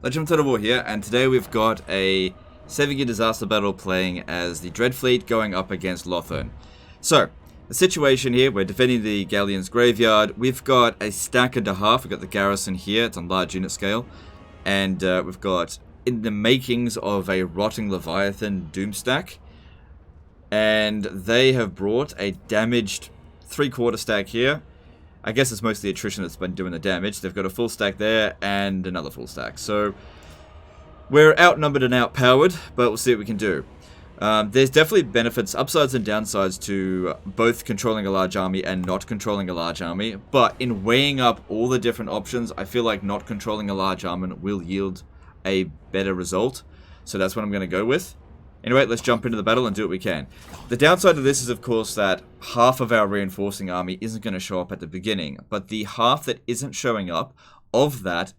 Legend of Total War here, and today we've got a 7-year disaster battle playing as the Dread Fleet going up against Lothern. So, the situation here, we're defending the Galleon's graveyard. We've got a stack and a half. We've got the garrison here, it's on large unit scale. And we've got in the makings of a rotting Leviathan doom stack. And they have brought a damaged 3/4 stack here. I guess it's mostly attrition that's been doing the damage. They've got a full stack there and another full stack. So we're outnumbered and outpowered, but we'll see what we can do. There's definitely benefits, upsides and downsides to both controlling a large army and not controlling a large army. But in weighing up all the different options, I feel like not controlling a large army will yield a better result. So that's what I'm going to go with. Anyway, let's jump into the battle and do what we can. The downside of this is, of course, that half of our reinforcing army isn't going to show up at the beginning. But the half that isn't showing up, of that,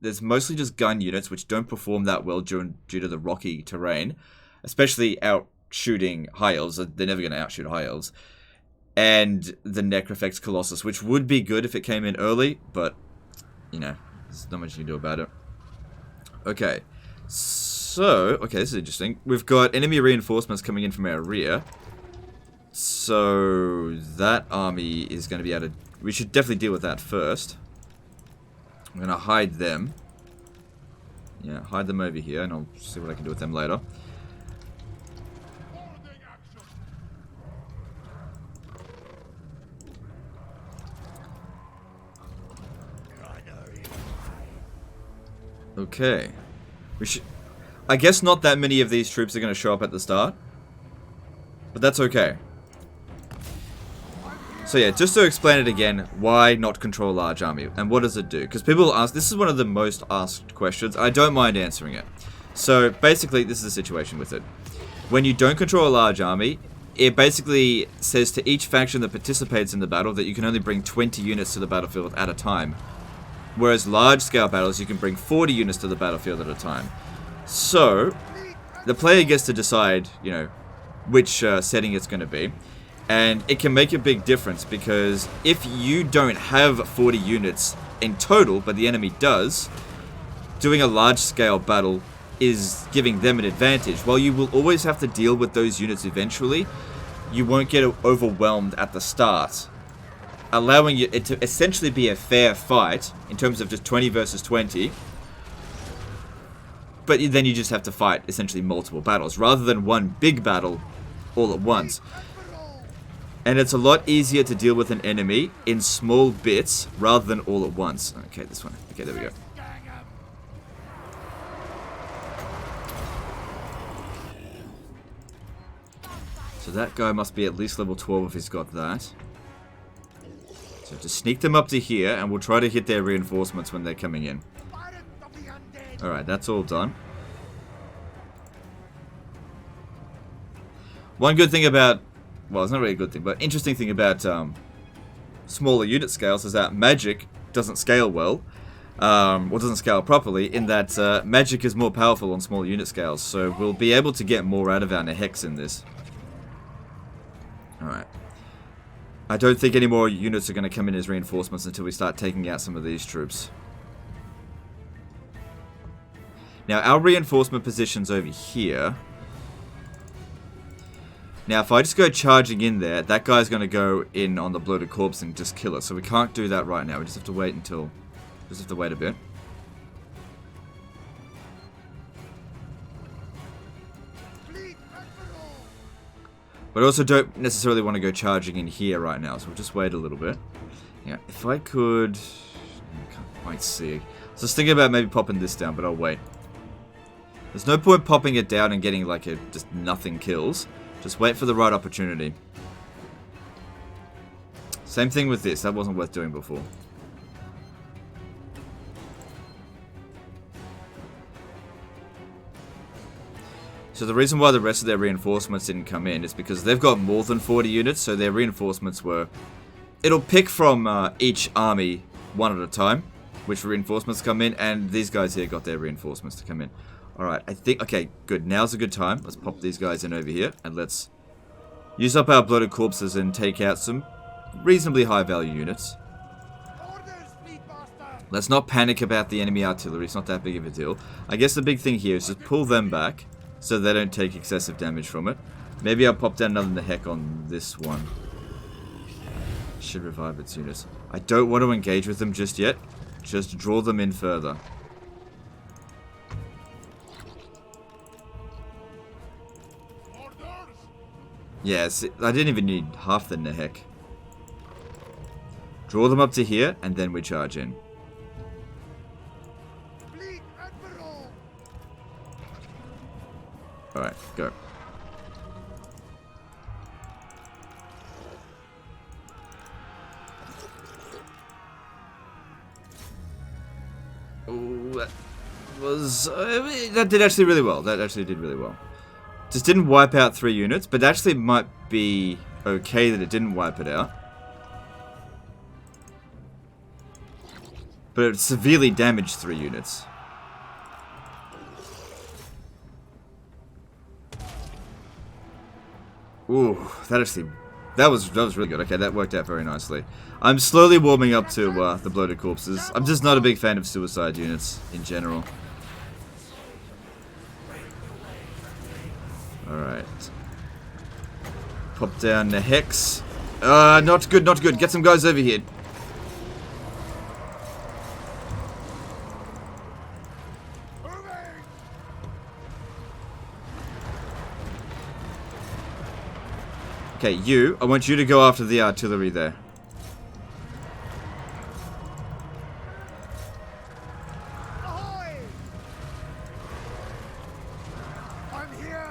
there's mostly just gun units which don't perform that well due to the rocky terrain. Especially out-shooting High Elves. They're never going to outshoot High Elves. And the Necrofex Colossus, which would be good if it came in early, but, you know, there's not much you can do about it. Okay. So, okay, this is interesting. We've got enemy reinforcements coming in from our rear. So, that army is going to be able to... We should definitely deal with that first. I'm going to hide them. Yeah, hide them over here, and I'll see what I can do with them later. Okay. We should... I guess not that many of these troops are going to show up at the start. But that's okay. So yeah, just to explain it again, why not control a large army? And what does it do? Because people ask, this is one of the most asked questions. I don't mind answering it. So basically, this is the situation with it. When you don't control a large army, it basically says to each faction that participates in the battle that you can only bring 20 units to the battlefield at a time. Whereas large-scale battles, you can bring 40 units to the battlefield at a time. So, the player gets to decide, you know, which setting it's going to be. And it can make a big difference because if you don't have 40 units in total, but the enemy does, doing a large-scale battle is giving them an advantage. While you will always have to deal with those units eventually, you won't get overwhelmed at the start, allowing it to essentially be a fair fight in terms of just 20 versus 20. But then you just have to fight essentially multiple battles rather than one big battle all at once. And it's a lot easier to deal with an enemy in small bits rather than all at once. Okay, this one. Okay, there we go. So that guy must be at least level 12 if he's got that. So just sneak them up to here, and we'll try to hit their reinforcements when they're coming in. Alright, that's all done. One good thing about... Well, it's not really a good thing, but interesting thing about smaller unit scales is that magic doesn't scale well. Or doesn't scale properly, in that magic is more powerful on smaller unit scales. So we'll be able to get more out of our Hex in this. Alright. I don't think any more units are going to come in as reinforcements until we start taking out some of these troops. Now, our reinforcement position's over here. Now, if I just go charging in there, that guy's going to go in on the bloated corpse and just kill us. So we can't do that right now. We just have to wait until... Just have to wait a bit. But I also don't necessarily want to go charging in here right now, so we'll just wait a little bit. Yeah, if I could... I can't quite see. So I was thinking about maybe popping this down, but I'll wait. There's no point popping it down and getting like a just nothing kills. Just wait for the right opportunity. Same thing with this, that wasn't worth doing before. So the reason why the rest of their reinforcements didn't come in is because they've got more than 40 units, so their reinforcements were... It'll pick from each army one at a time, which reinforcements come in, and these guys here got their reinforcements to come in. Alright, I think... Okay, good. Now's a good time. Let's pop these guys in over here, and let's use up our bloated corpses and take out some reasonably high value units. Let's not panic about the enemy artillery. It's not that big of a deal. I guess the big thing here is just pull them back so they don't take excessive damage from it. Maybe I'll pop down another Nehek on this one. Should revive its units. I don't want to engage with them just yet. Just draw them in further. Yes, I didn't even need half the Nehek. Draw them up to here, and then we charge in. Alright, go. Oh, that was... that did actually really well. That actually did really well. Just didn't wipe out 3 units, but actually might be okay that it didn't wipe it out. But it severely damaged 3 units. Ooh, that was really good. Okay, that worked out very nicely. I'm slowly warming up to the bloated corpses. I'm just not a big fan of suicide units in general. Alright. Pop down the Hex. Not good, not good. Get some guys over here. Okay, you. I want you to go after the artillery there.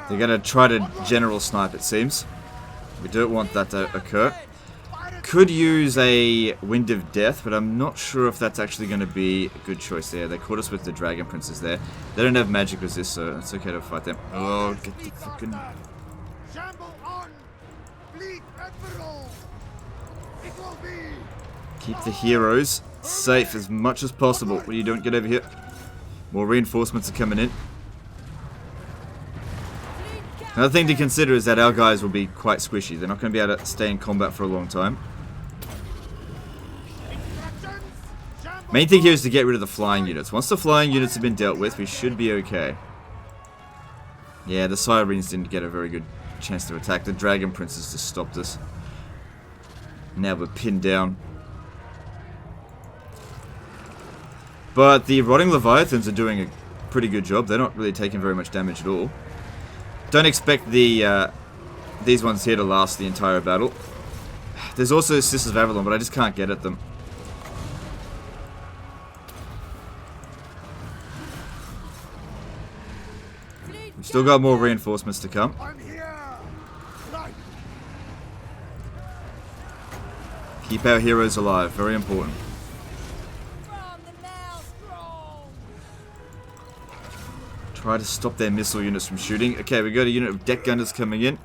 They're gonna try to general snipe, it seems. We don't want that to occur. Could use a Wind of Death, but I'm not sure if that's actually going to be a good choice there. They caught us with the Dragon Princes there. They don't have magic resist, so it's okay to fight them. Oh, get the fucking... Keep the heroes safe as much as possible. What are you doing? Get over here. More reinforcements are coming in. Another thing to consider is that our guys will be quite squishy. They're not going to be able to stay in combat for a long time. Main thing here is to get rid of the flying units. Once the flying units have been dealt with, we should be okay. Yeah, the Sirens didn't get a very good chance to attack. The Dragon Princes just stopped us. Now we're pinned down. But the Rotting Leviathans are doing a pretty good job. They're not really taking very much damage at all. Don't expect the these ones here to last the entire battle. There's also Sisters of Avalon, but I just can't get at them. We've still got more reinforcements to come. Keep our heroes alive, very important. Try to stop their missile units from shooting. Okay, we got a unit of deck gunners coming in.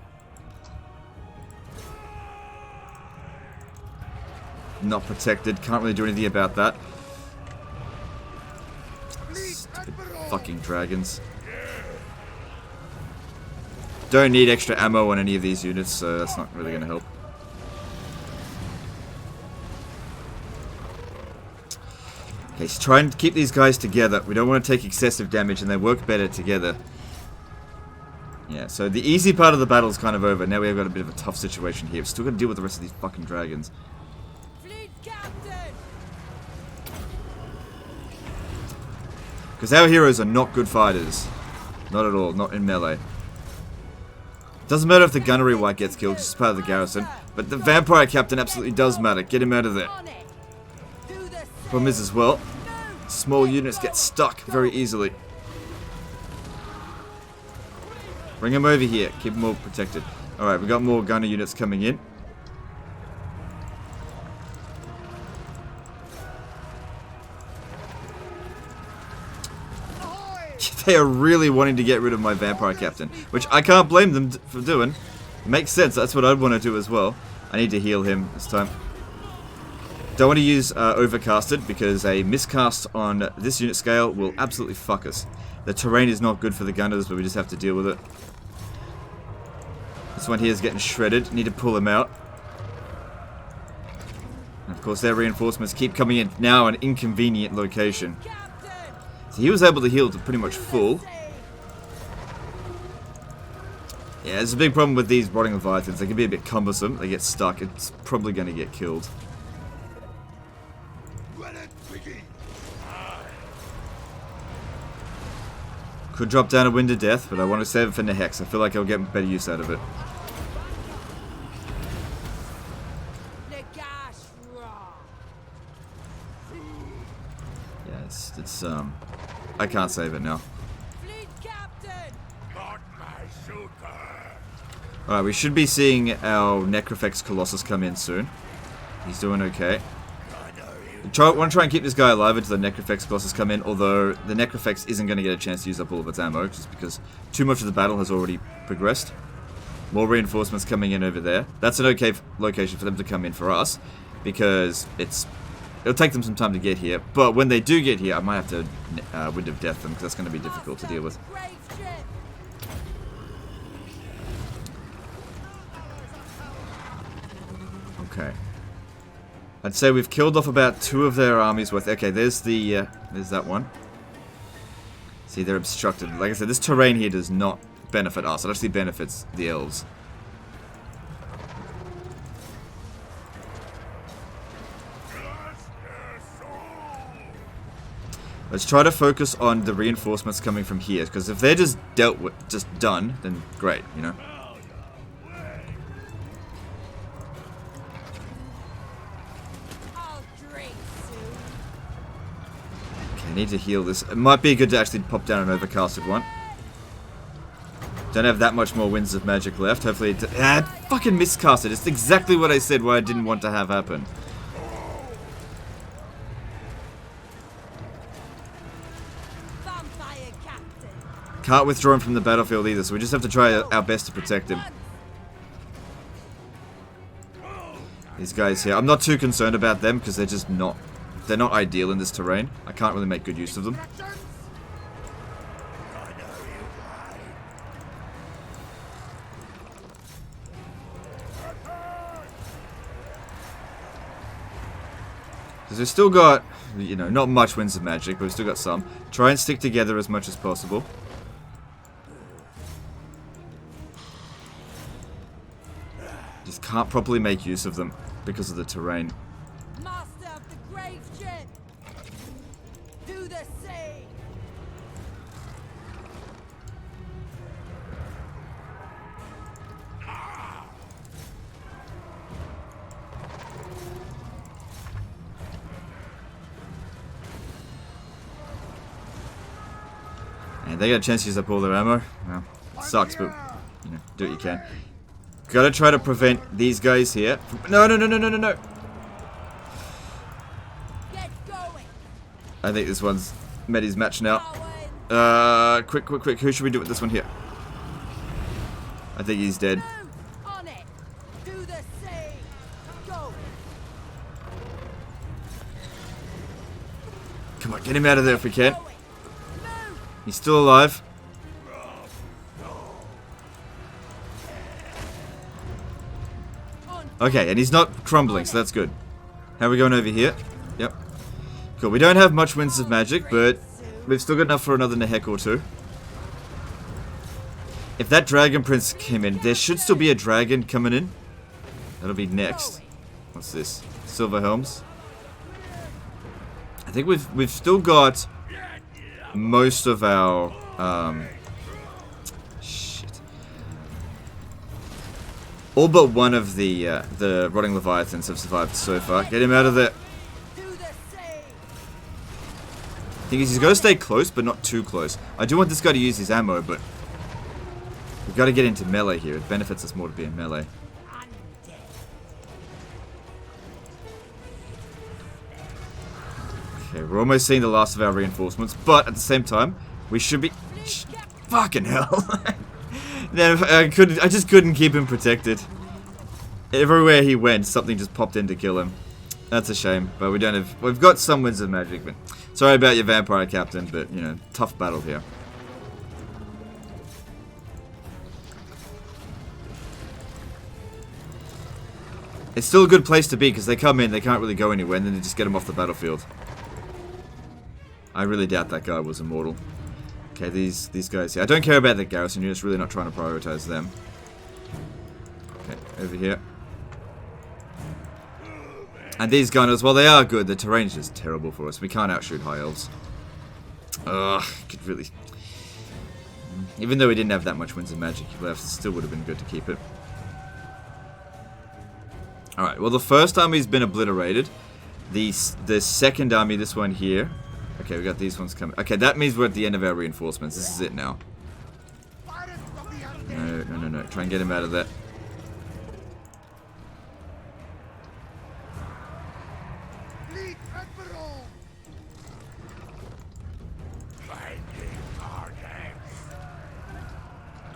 Not protected. Can't really do anything about that. Stupid fucking dragons. Don't need extra ammo on any of these units, so that's not really going to help. Okay, so try and keep these guys together. We don't want to take excessive damage, and they work better together. Yeah, so the easy part of the battle is kind of over. Now we've got a bit of a tough situation here. We've still got to deal with the rest of these fucking dragons. Because our heroes are not good fighters. Not at all. Not in melee. Doesn't matter if the gunnery white gets killed, because it's part of the garrison. But the vampire captain absolutely does matter. Get him out of there. Problem is as well, small units get stuck very easily. Bring them over here. Keep them all protected. Alright, we got more gunner units coming in. They are really wanting to get rid of my vampire captain, which I can't blame them for doing. It makes sense. That's what I'd want to do as well. I need to heal him this time. Don't want to use overcasted, because a miscast on this unit scale will absolutely fuck us. The terrain is not good for the gunners, but we just have to deal with it. This one here is getting shredded. Need to pull him out. Of course, their reinforcements keep coming in. Now an inconvenient location. So he was able to heal to pretty much full. Yeah, there's a big problem with these rotting leviathans. They can be a bit cumbersome. They get stuck. It's probably going to get killed. Could drop down a Wind of Death, but I want to save it for Nehex. I feel like I'll get better use out of it. Yeah, it's I can't save it now. Alright, we should be seeing our Necrofex Colossus come in soon. He's doing okay. Want to try and keep this guy alive until the Necrofex Colossus come in, although the Necrofex isn't going to get a chance to use up all of its ammo, just because too much of the battle has already progressed. More reinforcements coming in over there. That's an okay location for them to come in for us, because it'll take them some time to get here, but when they do get here, I might have to Wind of Death them, because that's going to be difficult to deal with. Okay. I'd say we've killed off about 2 of their armies worth. Okay, there's that one. See, they're obstructed. Like I said, this terrain here does not benefit us. It actually benefits the elves. Let's try to focus on the reinforcements coming from here, because if they're just dealt with, just done, then great, you know. I need to heal this. It might be good to actually pop down an overcasted one. Don't have that much more Winds of Magic left. Hopefully it... fucking miscasted. It's exactly what I said what I didn't want to have happen. Can't withdraw him from the battlefield either, so we just have to try our best to protect him. These guys here. I'm not too concerned about them because they're just not... They're not ideal in this terrain. I can't really make good use of them. Because we've still got, you know, not much Winds of Magic, but we've still got some. Try and stick together as much as possible. Just can't properly make use of them because of the terrain. And they got a chance to use up all their ammo. Well, it sucks, but, you know, do what you can. Gotta try to prevent these guys here from... No, no, no, no, no, no, no! I think this one's met his match now. Quick, quick, quick. Who should we do with this one here? I think he's dead. Come on, get him out of there if we can. He's still alive. Okay, and he's not crumbling, so that's good. How are we going over here? Yep. Cool, we don't have much Winds of Magic, but we've still got enough for another Nehek or 2. If that Dragon Prince came in, there should still be a dragon coming in. That'll be next. What's this? Silver Helms. I think we've still got most of our shit. All but one of the Rotting Leviathans have survived so far. Get him out of there. Thing is, he's got to stay close, but not too close. I do want this guy to use his ammo, but we've got to get into melee here. It benefits us more to be in melee. Okay, we're almost seeing the last of our reinforcements, but at the same time, we should be... Fucking hell. No, I just couldn't keep him protected. Everywhere he went, something just popped in to kill him. That's a shame, but we don't have... We've got some Winds of Magic, but... Sorry about your vampire captain, but, you know, tough battle here. It's still a good place to be because they come in, they can't really go anywhere, and then they just get them off the battlefield. I really doubt that guy was immortal. Okay, these guys here. I don't care about the garrison units, really not trying to prioritize them. Okay, over here. And these gunners, well, they are good. The terrain is just terrible for us. We can't outshoot high elves. Ugh, could really... Even though we didn't have that much winds of magic left, it still would have been good to keep it. Alright, well, the first army's been obliterated. The second army, this one here... Okay, we got these ones coming. Okay, that means we're at the end of our reinforcements. This is it now. No. Try and get him out of that.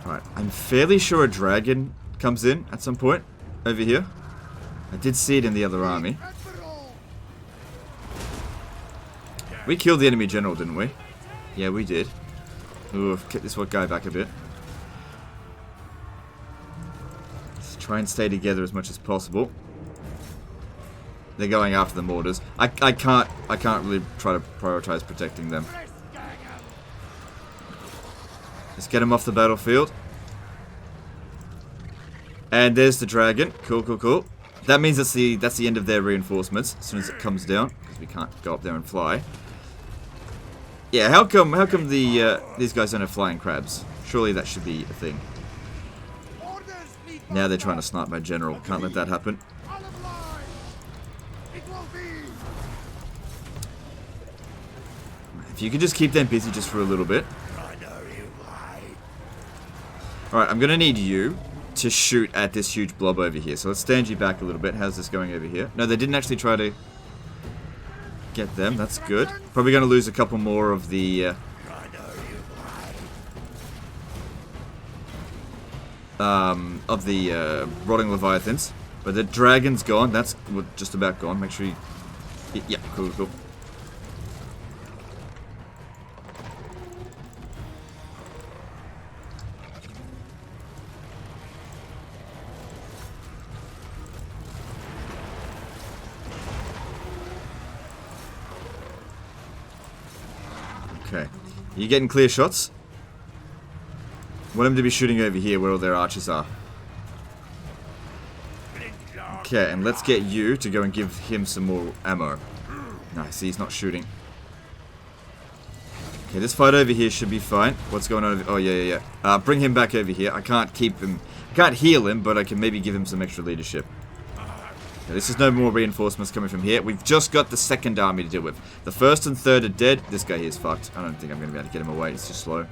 Alright, I'm fairly sure a dragon comes in at some point over here. I did see it in the other army. We killed the enemy general, didn't we? Yeah, we did. Ooh, get this one guy back a bit. Let's try and stay together as much as possible. They're going after the mortars. I can't really try to prioritize protecting them. Let's get them off the battlefield. And there's the dragon. Cool. That means that's the end of their reinforcements as soon as it comes down, because we can't go up there and fly. Yeah, how come these guys don't have flying crabs? Surely that should be a thing. Now they're trying to snipe my general. Can't let that happen. If you could just keep them busy just for a little bit. Alright, I'm gonna need you to shoot at this huge blob over here. So let's stand you back a little bit. How's this going over here? No, they didn't actually try to get them. That's good. Probably going to lose a couple more of the rotting leviathans. But the dragon's gone. That's just about gone. Make sure you... Yeah, cool. Okay. You getting clear shots? Want them to be shooting over here where all their archers are. Okay, and let's get you to go and give him some more ammo. Nice, he's not shooting. Okay, this fight over here should be fine. What's going on over... Oh, yeah. Bring him back over here. I can't keep him... I can't heal him, but I can maybe give him some extra leadership. Okay, this is no more reinforcements coming from here. We've just got the second army to deal with. The first and third are dead. This guy here is fucked. I don't think I'm going to be able to get him away. He's too slow.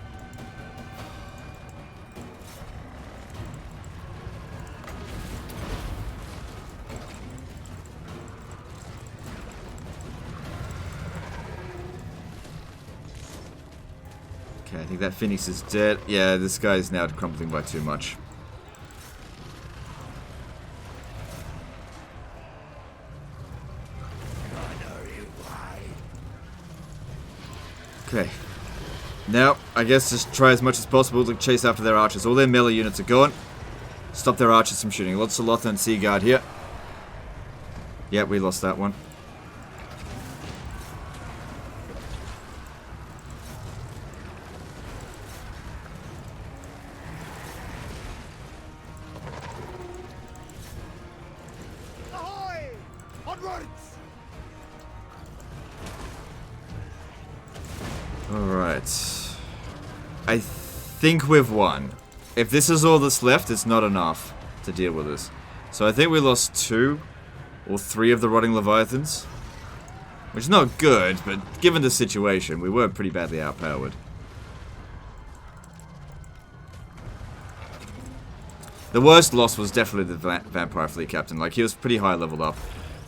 Okay, I think that Phoenix is dead. Yeah, this guy is now crumbling by too much. Okay. Now, I guess just try as much as possible to chase after their archers. All their melee units are gone. Stop their archers from shooting. Lots of Lothar and Sea Guard here. Yeah, we lost that one. Alright. I think we've won. If this is all that's left, it's not enough to deal with this. So I think we lost 2 or 3 of the rotting leviathans. Which is not good, but given the situation, we were pretty badly outpowered. The worst loss was definitely the vampire fleet captain. Like, he was pretty high leveled up.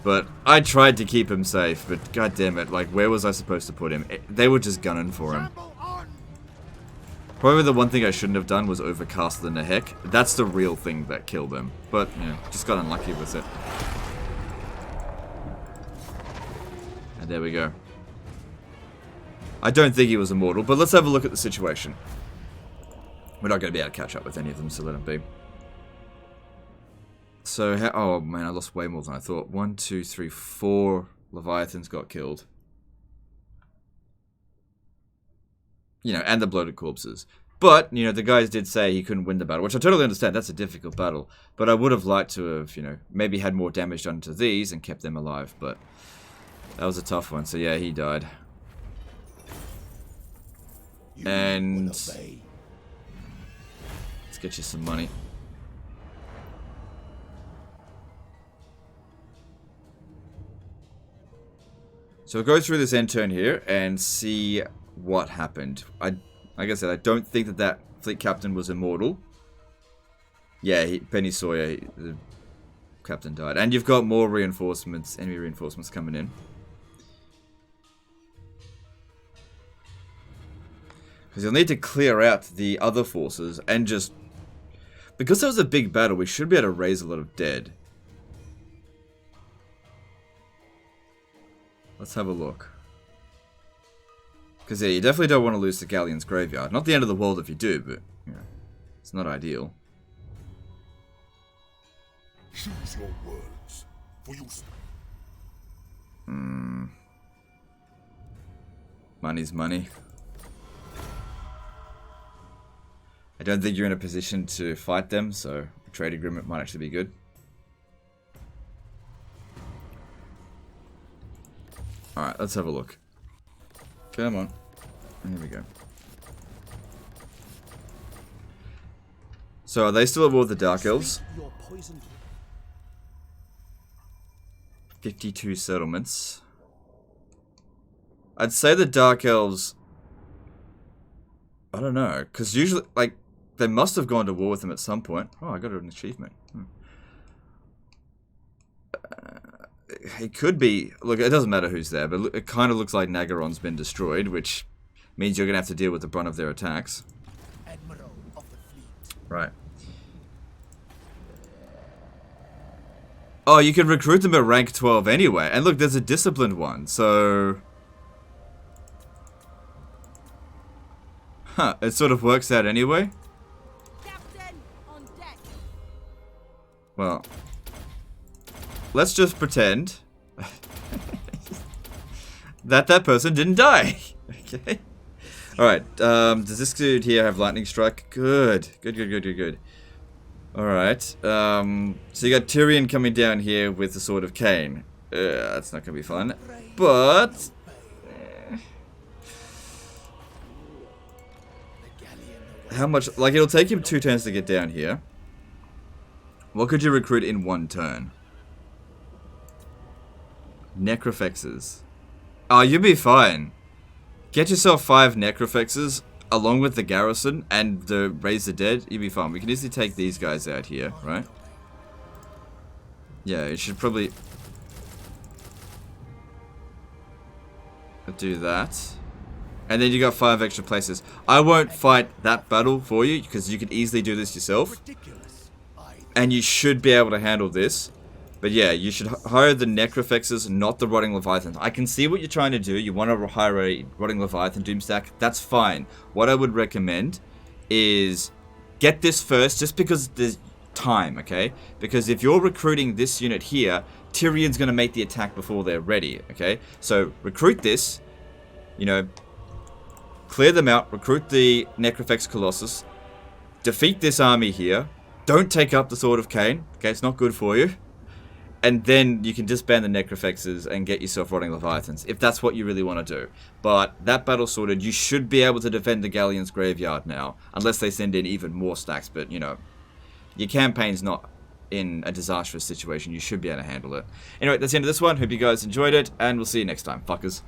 But I tried to keep him safe, but god damn it, like, where was I supposed to put him? They were just gunning for him. Probably the one thing I shouldn't have done was overcast the Nehek. That's the real thing that killed him. But, you know, just got unlucky with it. And there we go. I don't think he was immortal, but let's have a look at the situation. We're not going to be able to catch up with any of them, so let them be. So, oh man, I lost way more than I thought. 1, 2, 3, 4 Leviathans got killed. You know, and the bloated corpses. But, you know, the guys did say he couldn't win the battle, which I totally understand. That's a difficult battle. But I would have liked to have, you know, maybe had more damage done to these and kept them alive. But that was a tough one. So, yeah, he died. And let's get you some money. So we'll go through this end turn here and see what happened. Like I said, I don't think that that fleet captain was immortal. Yeah, Penny Sawyer, the captain died. And you've got more reinforcements, enemy reinforcements coming in. Because you'll need to clear out the other forces and just... Because that was a big battle, we should be able to raise a lot of dead. Let's have a look. Because, yeah, you definitely don't want to lose the Galleon's graveyard. Not the end of the world if you do, but, you know, it's not ideal. Choose your words, for you. Money's money. I don't think you're in a position to fight them, so a trade agreement might actually be good. Alright, let's have a look. Come on. Here we go. So, are they still at war with the Dark Elves? 52 settlements. I'd say the Dark Elves... I don't know, because usually, like, they must have gone to war with them at some point. Oh, I got an achievement. It could be... Look, it doesn't matter who's there, but it kind of looks like Nagaron's been destroyed, which means you're going to have to deal with the brunt of their attacks. Admiral of the fleet. Right. Oh, you can recruit them at rank 12 anyway. And look, there's a disciplined one, so... Huh, it sort of works out anyway. Captain, on deck. Well, let's just pretend that that person didn't die. Okay. Alright, does this dude here have lightning strike? Good. Good. Alright, so you got Tyrion coming down here with the Sword of Cain. That's not gonna be fun. But... how much... Like, it'll take him 2 turns to get down here. What could you recruit in 1 turn? Necrofexes. Oh, you'll be fine. Get yourself 5 Necrofexes along with the garrison and the Raise the Dead. You'll be fine. We can easily take these guys out here, right? Yeah, you should probably... do that. And then you got 5 extra places. I won't fight that battle for you, because you can easily do this yourself. And you should be able to handle this. But yeah, you should hire the Necrofexes, not the Rotting Leviathans. I can see what you're trying to do. You want to hire a Rotting Leviathan Doomstack. That's fine. What I would recommend is get this first, just because there's time, okay? Because if you're recruiting this unit here, Tyrion's going to make the attack before they're ready, okay? So recruit this, you know... clear them out, recruit the Necrofex Colossus, defeat this army here, don't take up the Sword of Cain, okay, it's not good for you, and then you can disband the Necrofexes and get yourself Rotting Leviathans, if that's what you really want to do. But that battle sorted, you should be able to defend the Galleon's graveyard now, unless they send in even more stacks, but, you know, your campaign's not in a disastrous situation, you should be able to handle it. Anyway, that's the end of this one, hope you guys enjoyed it, and we'll see you next time, fuckers.